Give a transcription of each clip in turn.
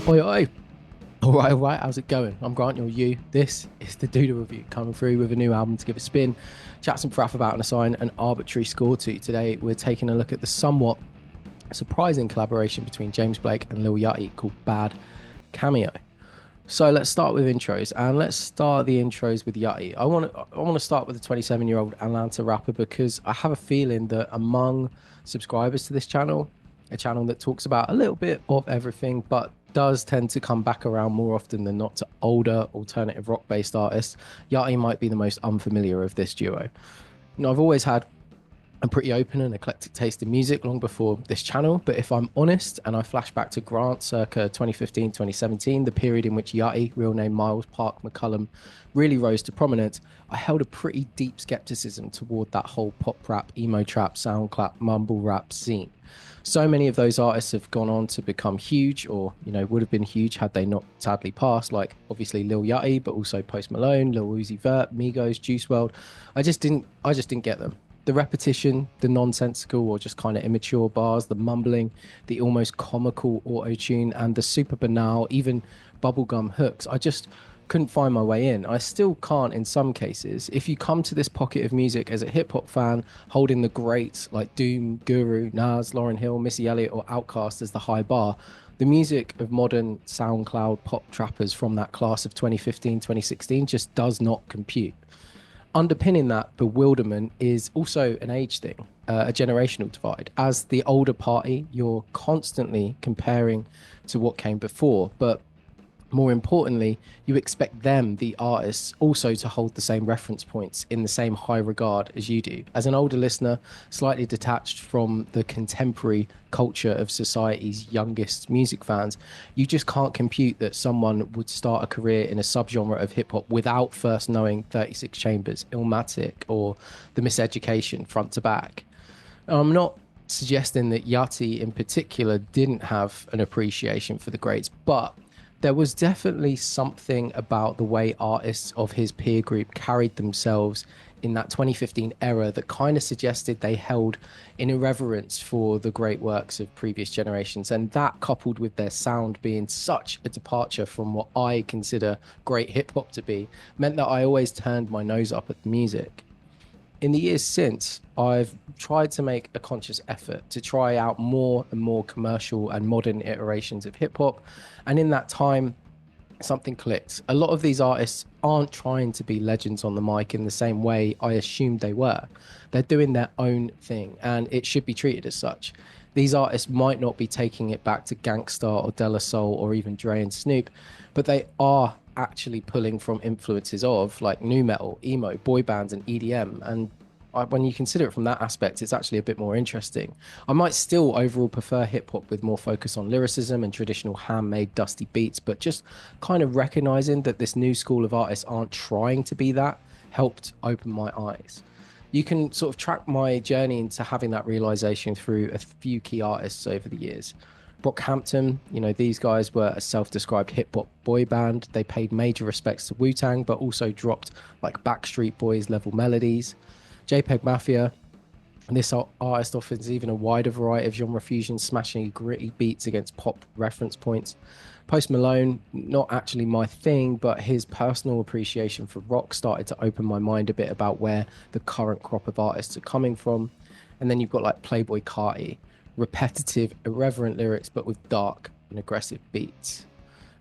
Oi, oi. All right. How's it going? I'm Grant, you're you. This is the Doodle Review coming through with a new album to give a spin, chat some fraff about and assign an arbitrary score to. Today, we're taking a look at the somewhat surprising collaboration between James Blake and Lil Yachty called Bad Cameo. So let's start with intros, and let's start the intros with Yachty. I want to start with the 27-year-old Atlanta rapper because I have a feeling that among subscribers to this channel, a channel that talks about a little bit of everything, but does tend to come back around more often than not to older alternative rock-based artists, Yachty might be the most unfamiliar of this duo. Now, I've always had a pretty open and eclectic taste in music long before this channel, but if I'm honest and I flash back to Grant circa 2015, 2017, the period in which Yachty, real name Miles Park McCullum, really rose to prominence, I held a pretty deep skepticism toward that whole pop rap, emo trap, sound clap, mumble rap scene. So many of those artists have gone on to become huge, or would have been huge had they not sadly passed. Like obviously Lil Yachty, but also Post Malone, Lil Uzi Vert, Migos, Juice World. I just didn't get them. The repetition, the nonsensical or just kind of immature bars, the mumbling, the almost comical auto tune, and the super banal, even bubblegum hooks. I just couldn't find my way in. I still can't in some cases. If you come to this pocket of music as a hip hop fan, holding the greats like Doom, Guru, Nas, Lauryn Hill, Missy Elliott, or Outkast as the high bar, the music of modern SoundCloud pop trappers from that class of 2015, 2016 just does not compute. Underpinning that bewilderment is also an age thing, a generational divide. As the older party, you're constantly comparing to what came before, but more importantly, you expect them, the artists, also to hold the same reference points in the same high regard as you do. As an older listener, slightly detached from the contemporary culture of society's youngest music fans, you just can't compute that someone would start a career in a subgenre of hip hop without first knowing 36 Chambers, Illmatic, or The Miseducation front to back. I'm not suggesting that Yachty in particular didn't have an appreciation for the greats, but there was definitely something about the way artists of his peer group carried themselves in that 2015 era that kind of suggested they held in irreverence for the great works of previous generations. And that, coupled with their sound being such a departure from what I consider great hip hop to be, meant that I always turned my nose up at the music. In the years since, I've tried to make a conscious effort to try out more and more commercial and modern iterations of hip hop. And in that time, something clicked. A lot of these artists aren't trying to be legends on the mic in the same way I assumed they were. They're doing their own thing, and it should be treated as such. These artists might not be taking it back to Gangstar or De La Soul or even Dre and Snoop, but they are actually pulling from influences of like nu metal, emo, boy bands, and EDM. And when you consider it from that aspect, it's actually a bit more interesting. I might still overall prefer hip hop with more focus on lyricism and traditional handmade dusty beats, but just kind of recognizing that this new school of artists aren't trying to be that helped open my eyes. You can sort of track my journey into having that realization through a few key artists over the years. Brockhampton, these guys were a self-described hip-hop boy band. They paid major respects to Wu-Tang, but also dropped like Backstreet Boys level melodies. JPEG Mafia, this artist offers even a wider variety of genre fusions, smashing gritty beats against pop reference points. Post Malone, not actually my thing, but his personal appreciation for rock started to open my mind a bit about where the current crop of artists are coming from. And then you've got like Playboy Carti, repetitive, irreverent lyrics, but with dark and aggressive beats.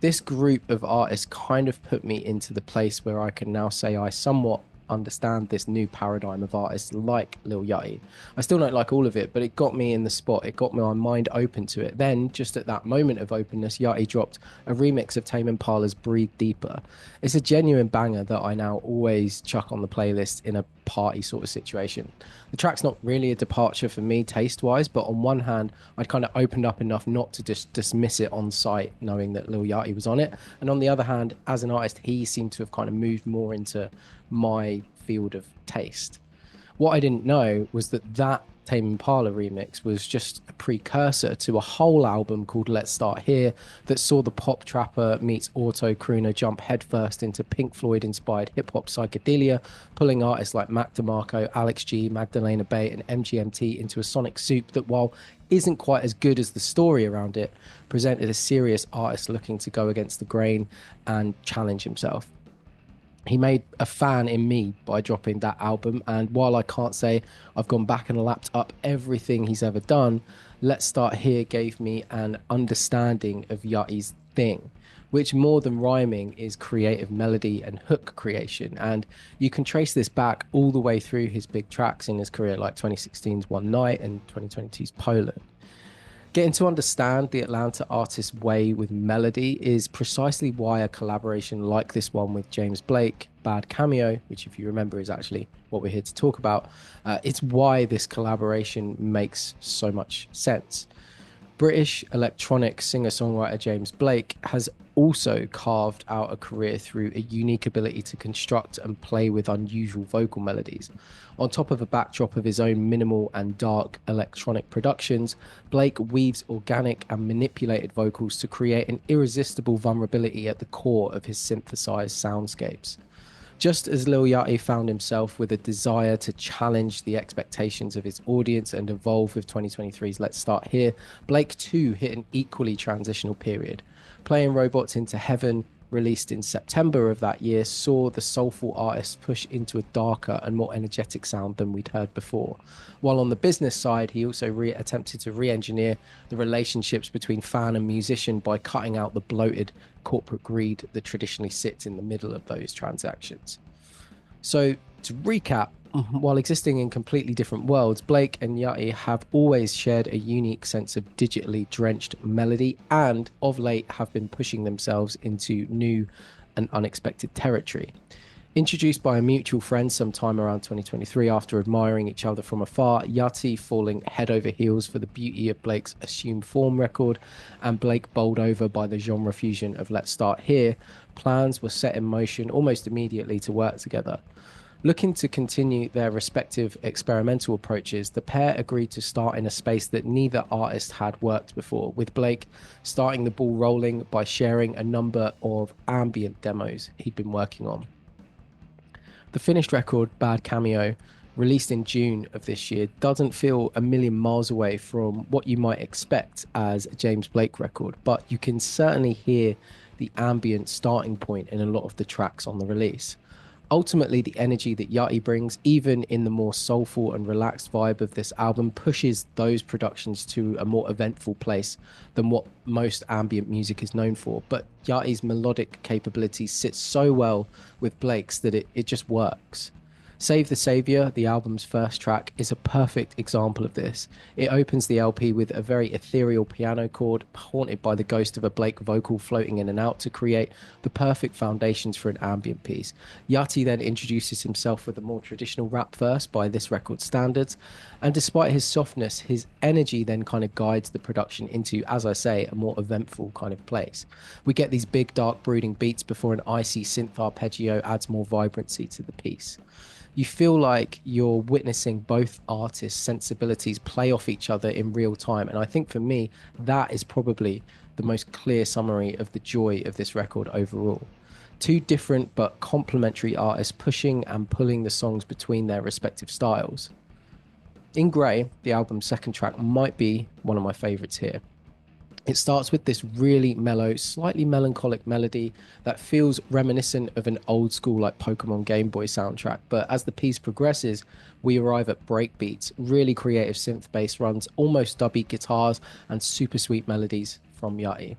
This group of artists kind of put me into the place where I can now say I somewhat understand this new paradigm of artists like Lil Yachty. I still don't like all of it, but it got me in the spot. It got my mind open to it. Then, just at that moment of openness, Yachty dropped a remix of Tame Impala's Breathe Deeper. It's a genuine banger that I now always chuck on the playlist in a party sort of situation. The track's not really a departure for me taste-wise, but on one hand, I'd kind of opened up enough not to just dismiss it on sight, knowing that Lil Yachty was on it. And on the other hand, as an artist, he seemed to have kind of moved more into my field of taste. What I didn't know was that Tame Impala remix was just a precursor to a whole album called Let's Start Here that saw the pop trapper meets auto crooner jump headfirst into Pink Floyd inspired hip hop psychedelia, pulling artists like Mac DeMarco, Alex G, Magdalena Bay, and MGMT into a sonic soup that, while isn't quite as good as the story around it presented a serious artist looking to go against the grain and challenge himself. He made a fan in me by dropping that album. And while I can't say I've gone back and lapped up everything he's ever done, Let's Start Here gave me an understanding of Yachty's thing, which more than rhyming is creative melody and hook creation. And you can trace this back all the way through his big tracks in his career, like 2016's One Night and 2022's Poland. Getting to understand the Atlanta artist's way with melody is precisely why a collaboration like this one with James Blake, Bad Cameo, which, if you remember, is actually what we're here to talk about, it's why this collaboration makes so much sense. British electronic singer-songwriter James Blake has also carved out a career through a unique ability to construct and play with unusual vocal melodies. On top of a backdrop of his own minimal and dark electronic productions, Blake weaves organic and manipulated vocals to create an irresistible vulnerability at the core of his synthesized soundscapes. Just as Lil Yachty found himself with a desire to challenge the expectations of his audience and evolve with 2023's Let's Start Here, Blake too hit an equally transitional period. Playing Robots into Heaven, released in September of that year, saw the soulful artist push into a darker and more energetic sound than we'd heard before. While on the business side, he also attempted to re-engineer the relationships between fan and musician by cutting out the bloated corporate greed that traditionally sits in the middle of those transactions. So to recap, while existing in completely different worlds, Blake and Yachty have always shared a unique sense of digitally drenched melody and of late have been pushing themselves into new and unexpected territory. Introduced by a mutual friend sometime around 2023 after admiring each other from afar, Yachty falling head over heels for the beauty of Blake's Assumed Form record, and Blake bowled over by the genre fusion of Let's Start Here, plans were set in motion almost immediately to work together. Looking to continue their respective experimental approaches, the pair agreed to start in a space that neither artist had worked before, with Blake starting the ball rolling by sharing a number of ambient demos he'd been working on. The finished record, Bad Cameo, released in June of this year, doesn't feel a million miles away from what you might expect as a James Blake record, but you can certainly hear the ambient starting point in a lot of the tracks on the release. Ultimately, the energy that Yachty brings, even in the more soulful and relaxed vibe of this album, pushes those productions to a more eventful place than what most ambient music is known for. But Yachty's melodic capabilities sit so well with Blake's that it just works. Save the Savior, the album's first track, is a perfect example of this. It opens the LP with a very ethereal piano chord, haunted by the ghost of a Blake vocal floating in and out to create the perfect foundations for an ambient piece. Yachty then introduces himself with a more traditional rap verse by this record's standards, and despite his softness, his energy then kind of guides the production into, as I say, a more eventful kind of place. We get these big, dark, brooding beats before an icy synth arpeggio adds more vibrancy to the piece. You feel like you're witnessing both artists' sensibilities play off each other in real time. And I think for me, that is probably the most clear summary of the joy of this record overall. Two different but complementary artists pushing and pulling the songs between their respective styles. In Grey, the album's second track, might be one of my favorites here. It starts with this really mellow, slightly melancholic melody that feels reminiscent of an old school like Pokemon Game Boy soundtrack. But as the piece progresses, we arrive at breakbeats, really creative synth bass runs, almost dubby guitars, and super sweet melodies from Yachty.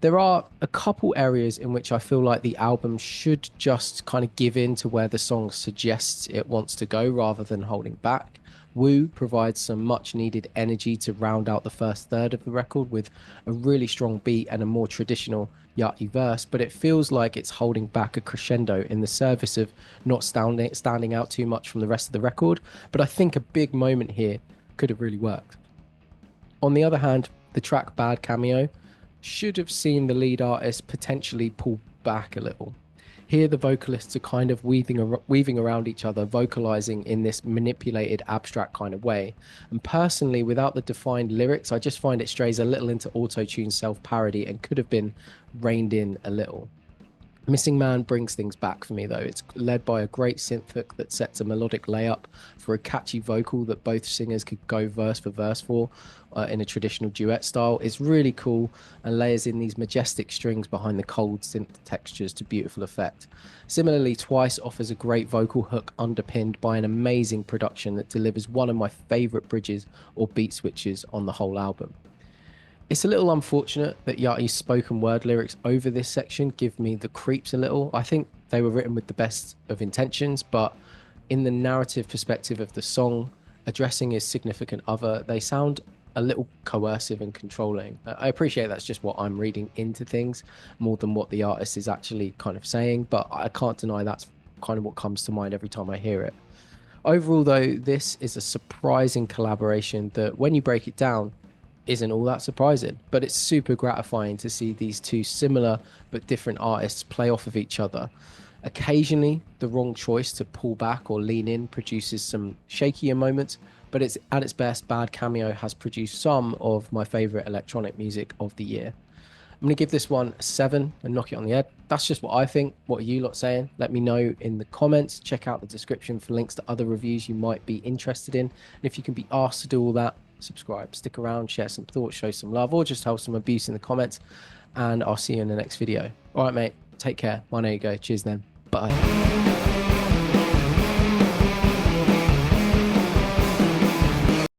There are a couple areas in which I feel like the album should just kind of give in to where the song suggests it wants to go rather than holding back. Woo provides some much needed energy to round out the first third of the record with a really strong beat and a more traditional Yachty verse, but it feels like it's holding back a crescendo in the service of not standing out too much from the rest of the record. But I think a big moment here could have really worked. On the other hand, the track Bad Cameo should have seen the lead artist potentially pull back a little. Here, the vocalists are kind of weaving around each other, vocalizing in this manipulated, abstract kind of way. And personally, without the defined lyrics, I just find it strays a little into auto-tune self-parody and could have been reined in a little. Missing Man brings things back for me though. It's led by a great synth hook that sets a melodic layup for a catchy vocal that both singers could go verse for verse for in a traditional duet style. It's really cool and layers in these majestic strings behind the cold synth textures to beautiful effect. Similarly, Twice offers a great vocal hook underpinned by an amazing production that delivers one of my favorite bridges or beat switches on the whole album. It's a little unfortunate that Yachty's spoken word lyrics over this section give me the creeps a little. I think they were written with the best of intentions, but in the narrative perspective of the song, addressing his significant other, they sound a little coercive and controlling. I appreciate that's just what I'm reading into things more than what the artist is actually kind of saying, but I can't deny that's kind of what comes to mind every time I hear it. Overall, though, this is a surprising collaboration that, when you break it down, isn't all that surprising, but it's super gratifying to see these two similar but different artists play off of each other. Occasionally, the wrong choice to pull back or lean in produces some shakier moments, but it's at its best, Bad Cameo has produced some of my favorite electronic music of the year. I'm going to give this one a 7 and knock it on the head. That's just what I think. What are you lot saying? Let me know in the comments. Check out the description for links to other reviews you might be interested in. And if you can be asked to do all that, subscribe, stick around, share some thoughts, show some love, or just hold some abuse in the comments. And I'll see you in the next video. All right, mate. Take care. Mine, there you go. Cheers then. Bye.